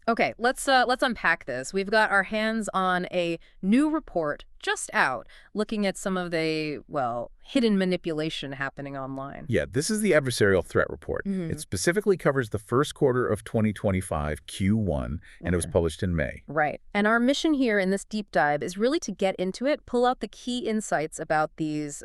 Okay, let's unpack this. We've got our hands on a new report just out, looking at some of the, well, hidden manipulation happening online. Yeah, this is the Adversarial Threat Report. It Hmm. specifically covers the first quarter of 2025, Q1, and it was Okay. published in May. Right. And our mission here in this deep dive is really to get into it, pull out the key insights about these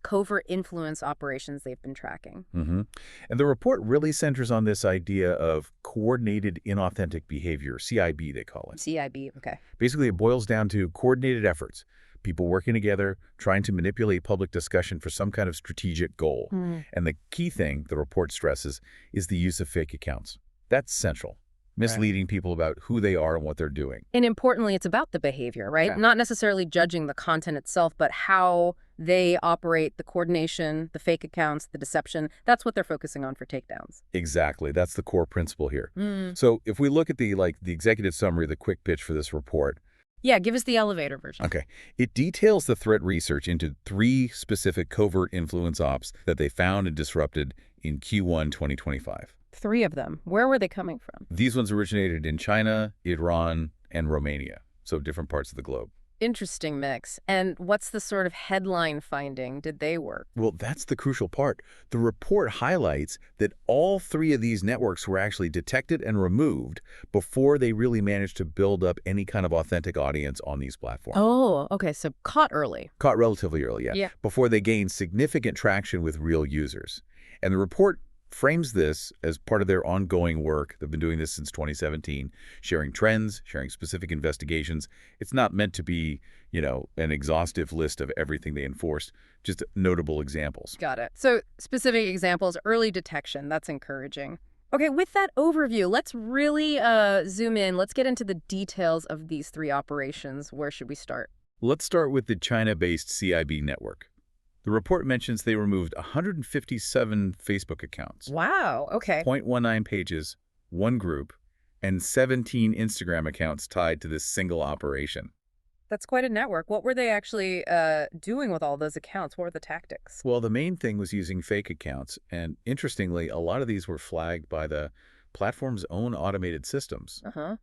covert influence operations they've been tracking. hmm And the report really centers on this idea of coordinated inauthentic behavior, CIB they call it. CIB. Okay. Basically, it boils down to coordinated efforts, people working together, trying to manipulate public discussion for some kind of strategic goal. Hmm. And the key thing the report stresses is the use of fake accounts. That's central, misleading people about who they are and what they're doing. And importantly, it's about the behavior, right? Yeah. Not necessarily judging the content itself, but how they operate, the coordination, the fake accounts, the deception. That's what they're focusing on for takedowns. Exactly. That's the core principle here. Mm. So if we look at the executive summary, the quick pitch for this report, Yeah, give us the elevator version. okay, it details the threat research into 3 specific covert influence ops that they found and disrupted in Q1 2025. 3 of them. Where were they coming from? These ones originated in China, Iran, and Romania, so different parts of the globe. Interesting mix. And what's the sort of headline finding? Did they work? Well, that's the crucial part. The report highlights that all 3 of these networks were actually detected and removed before they really managed to build up any kind of authentic audience on these platforms. Oh, okay. So caught early. Caught relatively early, yeah, Yeah. before they gained significant traction with real users. And the report frames this as part of their ongoing work. They've been doing this since 2017, sharing trends, sharing specific investigations. It's not meant to be, an exhaustive list of everything they enforced, just notable examples. Got it. So specific examples, early detection. That's encouraging. Okay, with that overview, let's really zoom in. Let's get into the details of these 3 operations. Where should we start? Let's start with the China-based CIB network. The report mentions they removed 157 Facebook accounts, Wow. Okay. 0.19 pages, 1 group, and 17 Instagram accounts tied to this single operation. That's quite a network. What were they actually doing with all those accounts? What were the tactics? Well, the main thing was using fake accounts, and interestingly, a lot of these were flagged by the platform's own automated systems, Uh-huh.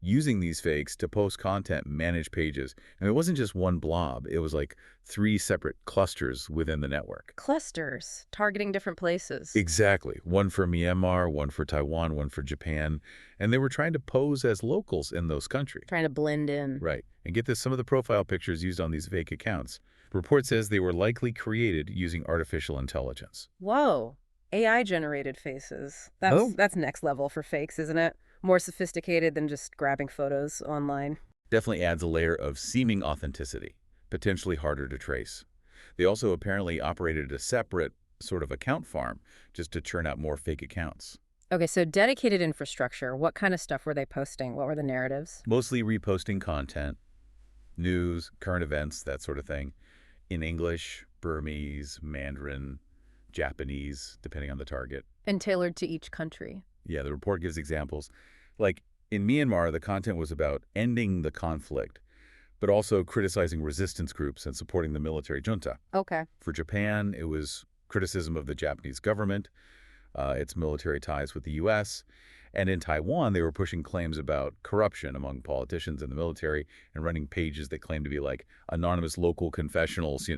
using these fakes to post content, manage pages. And it wasn't just one blob, it was like 3 separate clusters within the network. Clusters targeting different places. Exactly. One for Myanmar, one for Taiwan, one for Japan. And they were trying to pose as locals in those countries. Trying to blend in. Right. And get this, some of the profile pictures used on these fake accounts. The report says they were likely created using artificial intelligence. Whoa. AI-generated faces. Oh. That's next level for fakes, isn't it? More sophisticated than just grabbing photos online. Definitely adds a layer of seeming authenticity, potentially harder to trace. They also apparently operated a separate sort of account farm just to churn out more fake accounts. Okay, so dedicated infrastructure. What kind of stuff were they posting? What were the narratives? Mostly reposting content, news, current events, that sort of thing, in English, Burmese, Mandarin, Japanese, depending on the target. And tailored to each country. Yeah, the report gives examples. Like in Myanmar, the content was about ending the conflict, but also criticizing resistance groups and supporting the military junta. Okay. For Japan, it was criticism of the Japanese government, its military ties with the U.S., and in Taiwan, they were pushing claims about corruption among politicians and the military and running pages that claimed to be like anonymous local confessionals,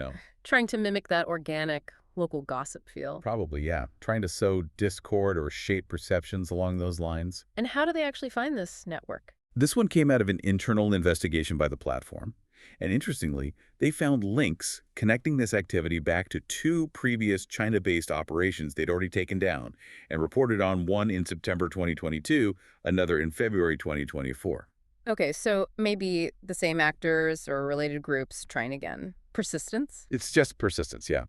Trying to mimic that organic local gossip feel. Probably, yeah. Trying to sow discord or shape perceptions along those lines. And how do they actually find this network? This one came out of an internal investigation by the platform. And interestingly, they found links connecting this activity back to 2 previous China-based operations they'd already taken down and reported on, one in September 2022, another in February 2024. Okay, so maybe the same actors or related groups trying again. Persistence? It's just persistence, yeah.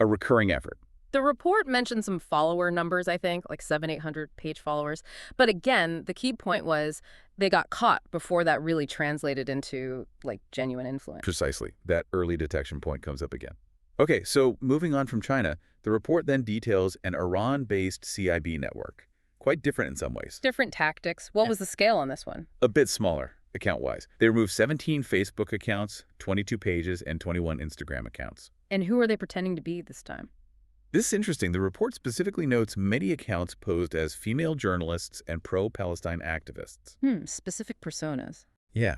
A recurring effort. The report mentioned some follower numbers, I think, like 800 page followers. But again, the key point was they got caught before that really translated into, like, genuine influence. Precisely. That early detection point comes up again. Okay, so moving on from China, the report then details an Iran-based CIB network. Quite different in some ways. Different tactics. What was the scale on this one? A bit smaller, account-wise. They removed 17 Facebook accounts, 22 pages, and 21 Instagram accounts. And who are they pretending to be this time? This is interesting. The report specifically notes many accounts posed as female journalists and pro-Palestine activists. Specific personas. Yeah.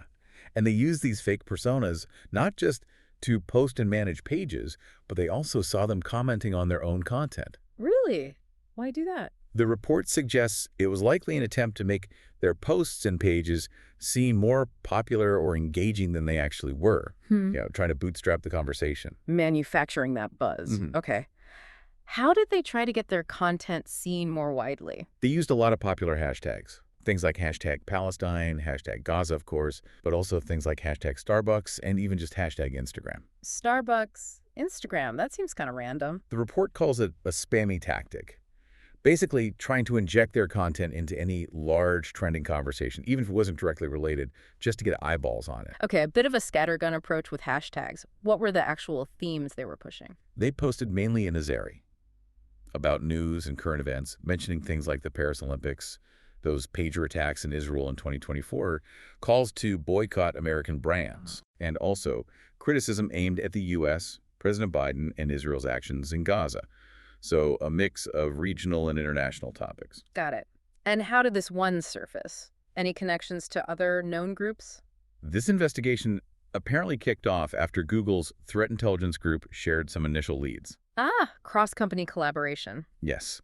And they use these fake personas not just to post and manage pages, but they also saw them commenting on their own content. Really? Why do that? The report suggests it was likely an attempt to make their posts and pages seem more popular or engaging than they actually were, trying to bootstrap the conversation. Manufacturing that buzz. Okay. How did they try to get their content seen more widely? They used a lot of popular hashtags. Things like hashtag Palestine, hashtag Gaza, of course, but also things like hashtag Starbucks and even just hashtag Instagram. Starbucks, Instagram, that seems kind of random. The report calls it a spammy tactic, basically trying to inject their content into any large trending conversation, even if it wasn't directly related, just to get eyeballs on it. Okay, a bit of a scattergun approach with hashtags. What were the actual themes they were pushing? They posted mainly in Azeri about news and current events, mentioning things like the Paris Olympics, those pager attacks in Israel in 2024, calls to boycott American brands, and also criticism aimed at the U.S., President Biden, and Israel's actions in Gaza. So a mix of regional and international topics. Got it. And how did this one surface? Any connections to other known groups? This investigation apparently kicked off after Google's threat intelligence group shared some initial leads. Cross-company collaboration. Yes.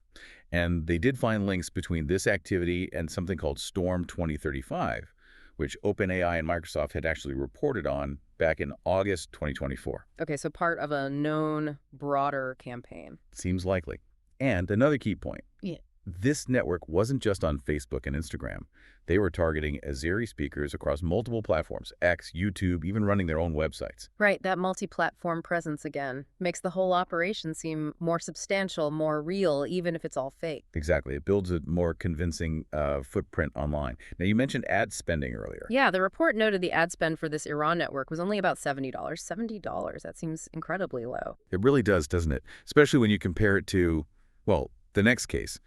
And they did find links between this activity and something called Storm 2035, which OpenAI and Microsoft had actually reported on back in August 2024. Okay, so part of a known, broader campaign. Seems likely. And another key point. Yeah. This network wasn't just on Facebook and Instagram. They were targeting Azeri speakers across multiple platforms, X, YouTube, even running their own websites. Right, that multi-platform presence again makes the whole operation seem more substantial, more real, even if it's all fake. Exactly. It builds a more convincing footprint online. Now, you mentioned ad spending earlier. Yeah, the report noted the ad spend for this Iran network was only about $70. $70, that seems incredibly low. It really does, doesn't it? Especially when you compare it to, well, the next case.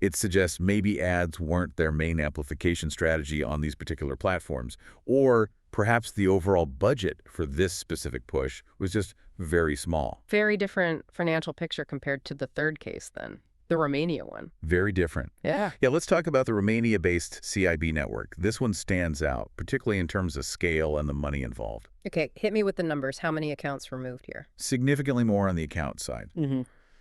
It suggests maybe ads weren't their main amplification strategy on these particular platforms, or perhaps the overall budget for this specific push was just very small. Very different financial picture compared to the third case then, the Romania one. Very different. Yeah, let's talk about the Romania-based CIB network. This one stands out, particularly in terms of scale and the money involved. Okay, hit me with the numbers. How many accounts removed here? Significantly more on the account side.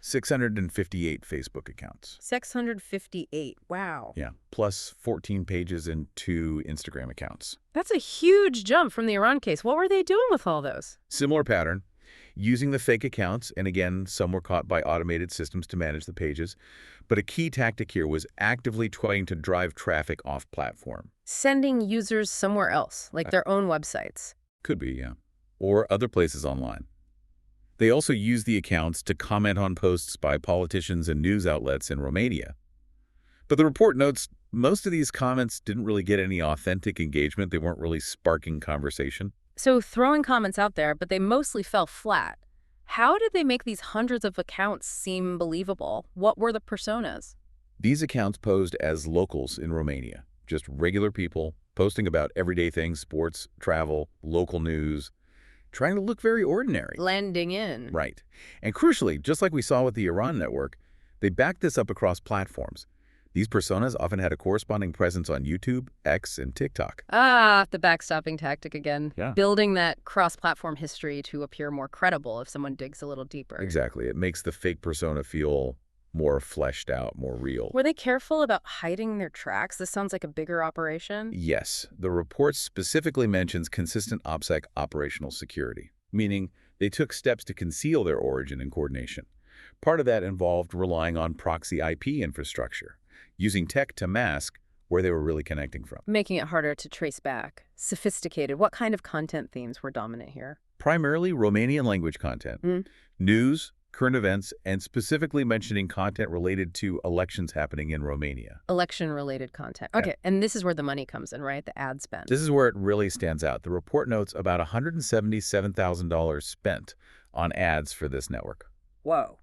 658 Facebook accounts. 658. Wow. Yeah, plus 14 pages and 2 Instagram accounts. That's a huge jump from the Iran case. What were they doing with all those? Similar pattern, using the fake accounts, and again, some were caught by automated systems to manage the pages. But a key tactic here was actively trying to drive traffic off platform. Sending users somewhere else, like their own websites. Could be, yeah. Or other places online. They also used the accounts to comment on posts by politicians and news outlets in Romania. But the report notes most of these comments didn't really get any authentic engagement. They weren't really sparking conversation. So throwing comments out there, but they mostly fell flat. How did they make these hundreds of accounts seem believable? What were the personas? These accounts posed as locals in Romania, just regular people posting about everyday things, sports, travel, local news, trying to look very ordinary. Blending in. Right. And crucially, just like we saw with the Iran network, they backed this up across platforms. These personas often had a corresponding presence on YouTube, X, and TikTok. The backstopping tactic again. Yeah. Building that cross-platform history to appear more credible if someone digs a little deeper. Exactly. It makes the fake persona feel more fleshed out, more real. Were they careful about hiding their tracks? This sounds like a bigger operation. Yes. The report specifically mentions consistent OPSEC operational security, meaning they took steps to conceal their origin and coordination. Part of that involved relying on proxy IP infrastructure, using tech to mask where they were really connecting from. Making it harder to trace back. Sophisticated. What kind of content themes were dominant here? Primarily Romanian language content, news, current events, and specifically mentioning content related to elections happening in Romania. Election-related content. Okay, Yeah. And this is where the money comes in, right? The ad spend. This is where it really stands out. The report notes about $177,000 spent on ads for this network. Whoa.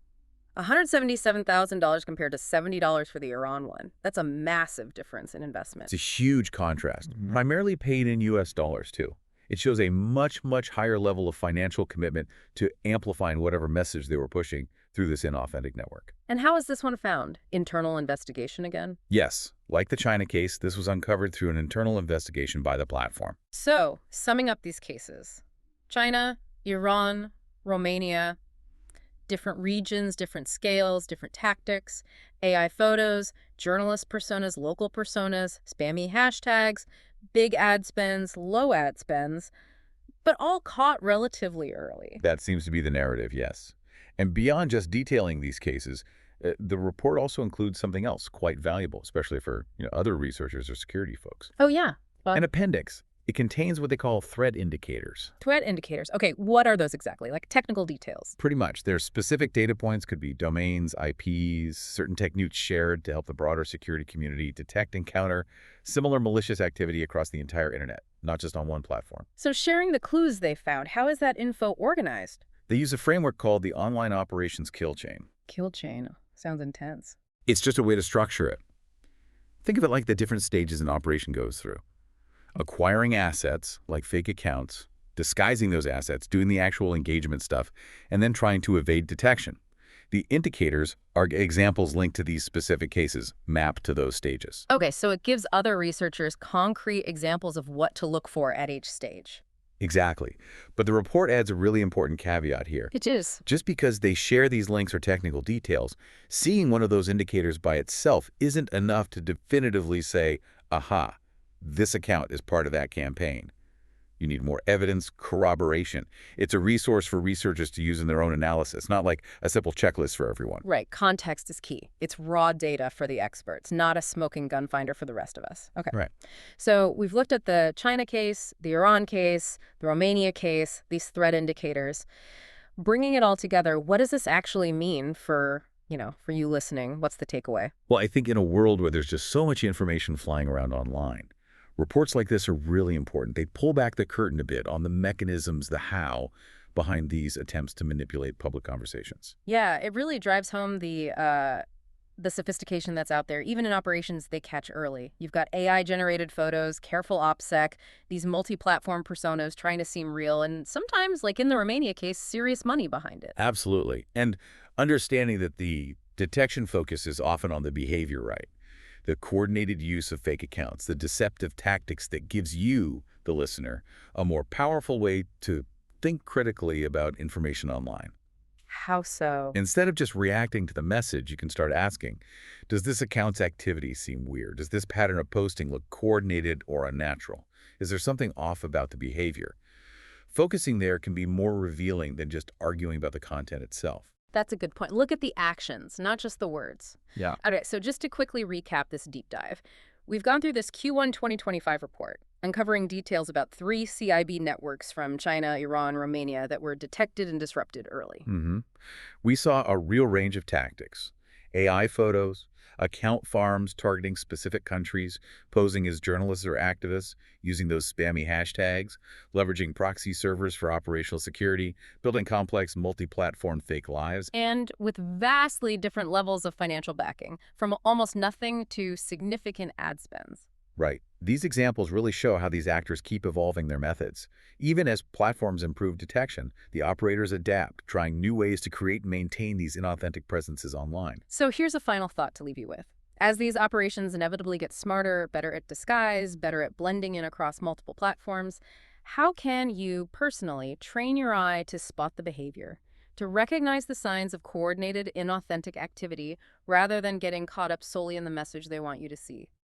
$177,000 compared to $70 for the Iran one. That's a massive difference in investment. It's a huge contrast, primarily paid in U.S. dollars, too. It shows a much, much higher level of financial commitment to amplifying whatever message they were pushing through this inauthentic network. And how is this one found? Internal investigation again? Yes, like the China case, this was uncovered through an internal investigation by the platform. So, summing up these cases, China, Iran, Romania, different regions, different scales, different tactics, AI photos, journalist personas, local personas, spammy hashtags, big ad spends, low ad spends, but all caught relatively early. That seems to be the narrative, yes. And beyond just detailing these cases, the report also includes something else quite valuable, especially for other researchers or security folks. Oh, yeah. An appendix. It contains what they call threat indicators. Threat indicators. Okay, what are those exactly? Like technical details. Pretty much. Their specific data points could be domains, IPs, certain techniques shared to help the broader security community detect and counter similar malicious activity across the entire internet, not just on one platform. So sharing the clues they found, how is that info organized? They use a framework called the Online Operations Kill Chain. Kill chain. Sounds intense. It's just a way to structure it. Think of it like the different stages an operation goes through. Acquiring assets, like fake accounts, disguising those assets, doing the actual engagement stuff, and then trying to evade detection. The indicators are examples linked to these specific cases, mapped to those stages. Okay, so it gives other researchers concrete examples of what to look for at each stage. Exactly. But the report adds a really important caveat here. It is. Just because they share these links or technical details, seeing one of those indicators by itself isn't enough to definitively say, aha, this account is part of that campaign. You need more evidence, corroboration. It's a resource for researchers to use in their own analysis, not like a simple checklist for everyone. Right, context is key. It's raw data for the experts, not a smoking gun finder for the rest of us. Okay. Right. So we've looked at the China case, the Iran case, the Romania case, these threat indicators. Bringing it all together, what does this actually mean for you listening? What's the takeaway? Well, I think in a world where there's just so much information flying around online, reports like this are really important. They pull back the curtain a bit on the mechanisms, the how, behind these attempts to manipulate public conversations. Yeah, it really drives home the sophistication that's out there. Even in operations they catch early. You've got AI-generated photos, careful OPSEC, these multi-platform personas trying to seem real, and sometimes, like in the Romania case, serious money behind it. Absolutely. And understanding that the detection focus is often on the behavior, right? The coordinated use of fake accounts, the deceptive tactics that gives you, the listener, a more powerful way to think critically about information online. How so? Instead of just reacting to the message, you can start asking, does this account's activity seem weird? Does this pattern of posting look coordinated or unnatural? Is there something off about the behavior? Focusing there can be more revealing than just arguing about the content itself. That's a good point. Look at the actions, not just the words. Yeah. Okay, so just to quickly recap this deep dive, we've gone through this Q1 2025 report, uncovering details about 3 CIB networks from China, Iran, Romania that were detected and disrupted early. We saw a real range of tactics. AI photos, account farms targeting specific countries, posing as journalists or activists, using those spammy hashtags, leveraging proxy servers for operational security, building complex multi-platform fake lives. And with vastly different levels of financial backing, from almost nothing to significant ad spends. Right. These examples really show how these actors keep evolving their methods. Even as platforms improve detection, the operators adapt, trying new ways to create and maintain these inauthentic presences online. So here's a final thought to leave you with. As these operations inevitably get smarter, better at disguise, better at blending in across multiple platforms, how can you personally train your eye to spot the behavior, to recognize the signs of coordinated, inauthentic activity rather than getting caught up solely in the message they want you to see?